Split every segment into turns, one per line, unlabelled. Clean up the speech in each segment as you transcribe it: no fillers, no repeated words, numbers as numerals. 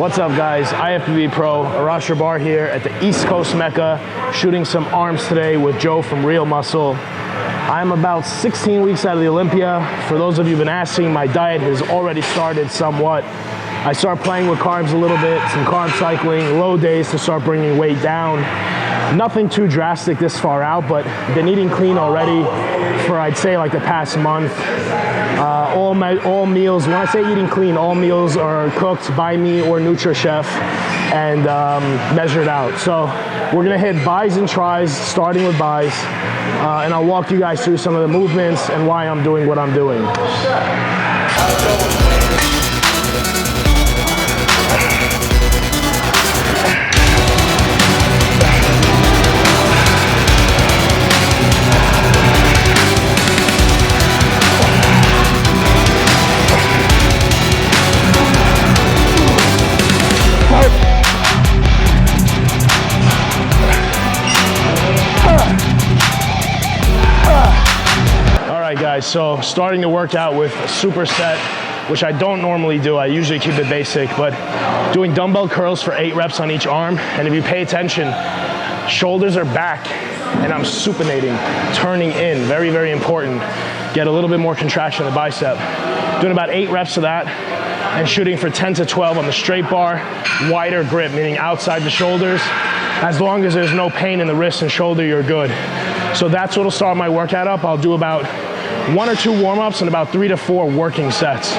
What's up, guys? IFBB Pro, Arash Rahbar here at the East Coast Mecca, shooting some arms today with Joe from Real Muscle. I'm about 16 weeks out of the Olympia. For those of you who've been asking, my diet has already started somewhat. I start playing with carbs a little bit, some carb cycling, low days to start bringing weight down. Nothing too drastic this far out, but been eating clean already for, I'd say, like the past month. All meals, when I say eating clean, all meals are cooked by me or NutriChef and measured out. So we're gonna hit bis and tris, starting with bis, and I'll walk you guys through some of the movements and why I'm doing what I'm doing. Guys, so starting the workout with a superset, which I don't normally do. I usually keep it basic, but doing dumbbell curls for 8 reps on each arm. And if you pay attention, shoulders are back and I'm supinating, turning in, very, very important. Get a little bit more contraction in the bicep. Doing about 8 reps of that and shooting for 10 to 12 on the straight bar, wider grip, meaning outside the shoulders. As long as there's no pain in the wrist and shoulder, you're good. So that's what'll start my workout up. I'll do about 1 or 2 warm-ups and about 3 to 4 working sets.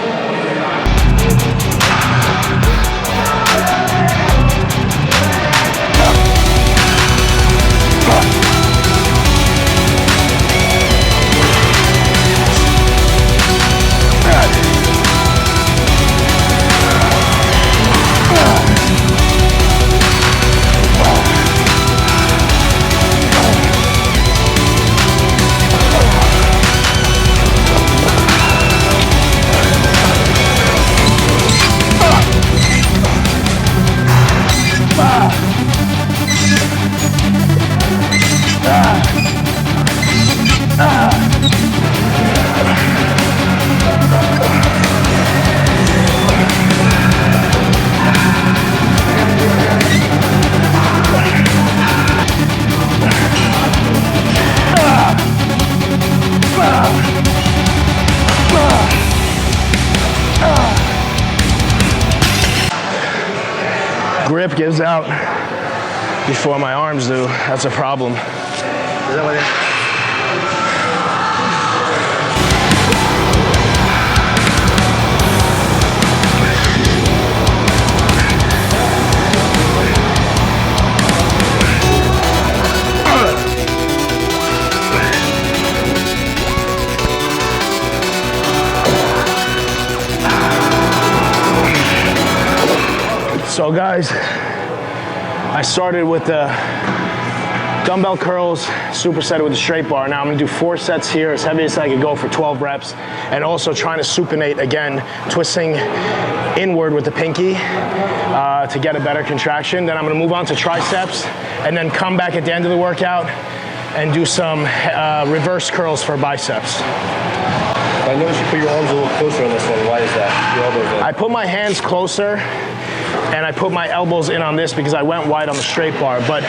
Grip gives out before my arms do. That's a problem. Is that what it is? So guys, I started with the dumbbell curls, superset with the straight bar. Now I'm gonna do 4 sets here, as heavy as I could go for 12 reps, and also trying to supinate again, twisting inward with the pinky to get a better contraction. Then I'm gonna move on to triceps, and then come back at the end of the workout and do some reverse curls for biceps.
I noticed you put your arms a little closer on this one. Why is that? Your elbows in.
I put my hands closer and I put my elbows in on this because I went wide on the straight bar. But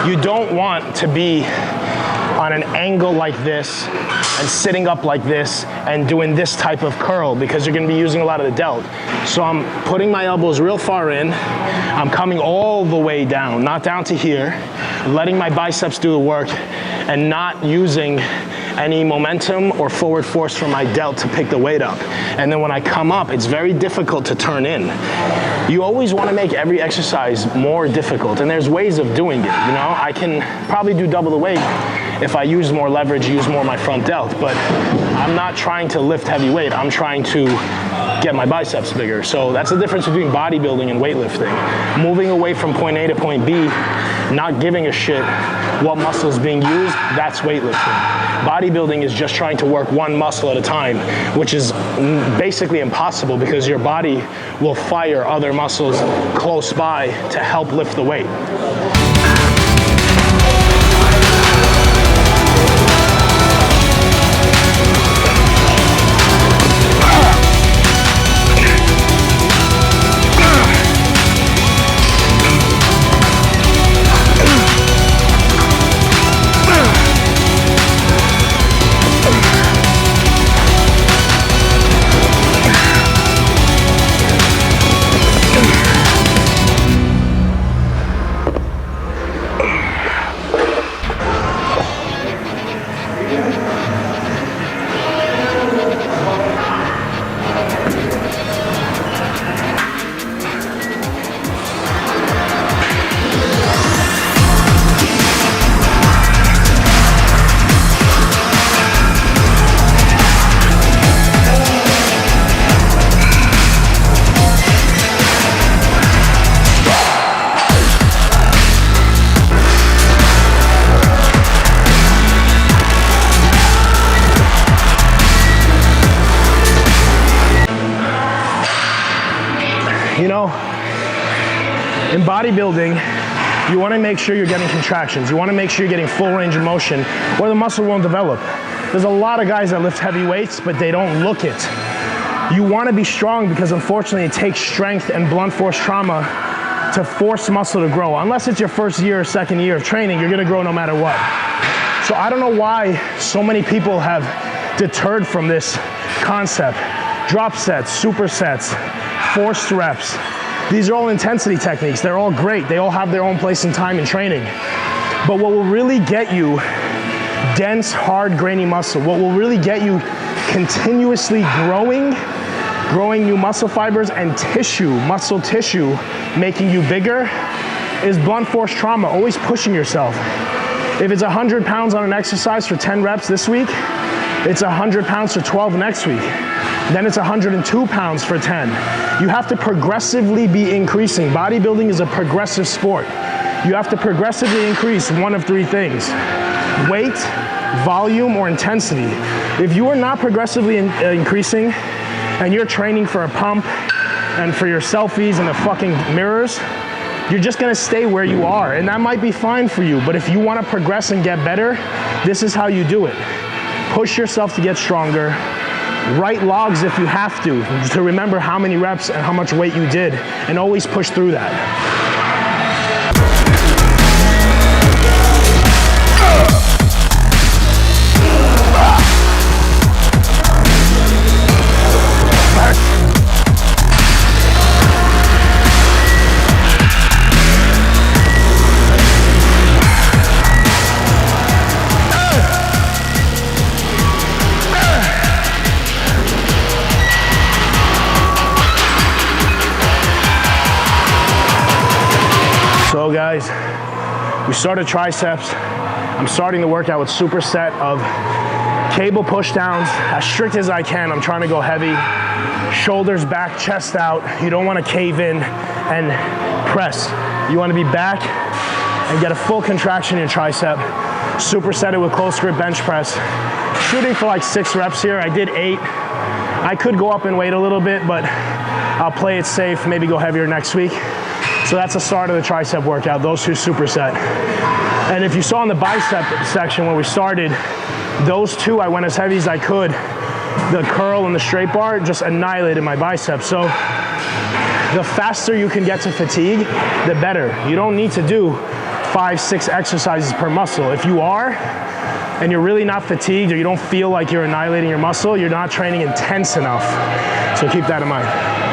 you don't want to be on an angle like this and sitting up like this and doing this type of curl because you're gonna be using a lot of the delt. So I'm putting my elbows real far in. I'm coming all the way down, not down to here, letting my biceps do the work and not using any momentum or forward force from my delt to pick the weight up. And then when I come up, it's very difficult to turn in. You always want to make every exercise more difficult, and there's ways of doing it, you know? I can probably do double the weight if I use more leverage, use more my front delt, but I'm not trying to lift heavy weight, I'm trying to get my biceps bigger. So that's the difference between bodybuilding and weightlifting. Moving away from point A to point B, not giving a shit what muscle is being used, that's weightlifting. Bodybuilding is just trying to work one muscle at a time, which is basically impossible because your body will fire other muscles close by to help lift the weight. You know, in bodybuilding, you want to make sure you're getting contractions. You want to make sure you're getting full range of motion, or the muscle won't develop. There's a lot of guys that lift heavy weights, but they don't look it. You want to be strong because unfortunately it takes strength and blunt force trauma to force muscle to grow. Unless it's your first year or second year of training, you're gonna grow no matter what. So I don't know why so many people have deterred from this concept. Drop sets, supersets, forced reps. These are all intensity techniques. They're all great. They all have their own place and time in training. But what will really get you dense, hard, grainy muscle, what will really get you continuously growing new muscle fibers and tissue, muscle tissue, making you bigger, is blunt force trauma, always pushing yourself. If it's 100 pounds on an exercise for 10 reps this week, it's 100 pounds for 12 next week. Then it's 102 pounds for 10. You have to progressively be increasing. Bodybuilding is a progressive sport. You have to progressively increase one of three things: weight, volume, or intensity. If you are not progressively increasing and you're training for a pump and for your selfies and the fucking mirrors, you're just gonna stay where you are, and that might be fine for you, but if you wanna progress and get better, this is how you do it. Push yourself to get stronger. Write logs if you have to remember how many reps and how much weight you did, and always push through that. So guys, we started triceps. I'm starting the workout with superset of cable push downs, as strict as I can. I'm trying to go heavy. Shoulders back, chest out. You don't want to cave in and press. You want to be back and get a full contraction in your tricep. Superset it with close grip bench press. Shooting for like 6 reps here. I did 8. I could go up in weight a little bit, but I'll play it safe, maybe go heavier next week. So that's the start of the tricep workout, those 2 superset. And if you saw in the bicep section when we started, those 2, I went as heavy as I could. The curl and the straight bar just annihilated my biceps. So the faster you can get to fatigue, the better. You don't need to do 5, 6 exercises per muscle. If you are, and you're really not fatigued, or you don't feel like you're annihilating your muscle, you're not training intense enough. So keep that in mind.